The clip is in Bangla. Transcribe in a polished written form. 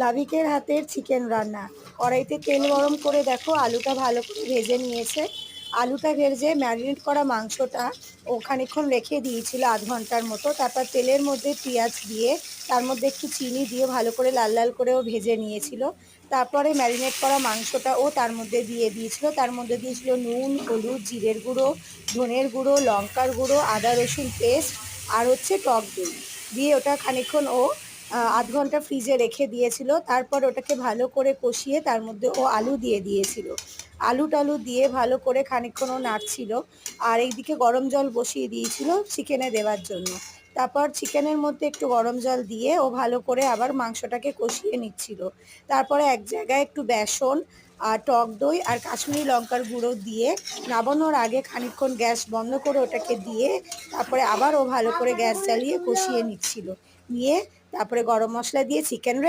লাবিকের হাতের চিকেন রান্না। কড়াইতে তেল গরম করে দেখো আলুটা ভালো করে ভেজে নিয়েছে। আলুটা ভেজে ম্যারিনেট করা মাংসটা ও খানিকক্ষণ রেখে দিয়েছিল আধ ঘন্টার মতো। তারপর তেলের মধ্যে পেঁয়াজ দিয়ে তার মধ্যে একটু চিনি দিয়ে ভালো করে লাল লাল করেও ভেজে নিয়েছিল। তারপরে ম্যারিনেট করা মাংসটা ও তার মধ্যে দিয়ে দিয়েছিল। তার মধ্যে দিয়েছিল নুন, হলুদ, জিরের গুঁড়ো, ধনের গুঁড়ো, লঙ্কার গুঁড়ো, আদা রসুন পেস্ট আর হচ্ছে টক দই দিয়ে ওটা খানিকক্ষণ ও আধ ঘন্টা ফ্রিজে রেখে দিয়েছিল। তারপর ওটাকে ভালো করে কষিয়ে তার মধ্যে ও আলু দিয়ে দিয়েছিল। আলু টালু দিয়ে ভালো করে খানিকক্ষণ ও নাড়ছিল। আর এইদিকে গরম জল বসিয়ে দিয়েছিল চিকেনে দেওয়ার জন্য। তারপর চিকেনের মধ্যে একটু গরম জল দিয়ে ও ভালো করে আবার মাংসটাকে কষিয়ে নিচ্ছিল। তারপরে এক জায়গায় একটু বেসন আর টক দই আর কাশ্মীরি লঙ্কার গুঁড়ো দিয়ে নামানোর আগে খানিকক্ষণ গ্যাস বন্ধ করে ওটাকে দিয়ে তারপরে আবার ও ভালো করে গ্যাস জ্বালিয়ে কষিয়ে নিচ্ছিল। নিয়ে তারপরে গরম মশলা দিয়ে চিকেন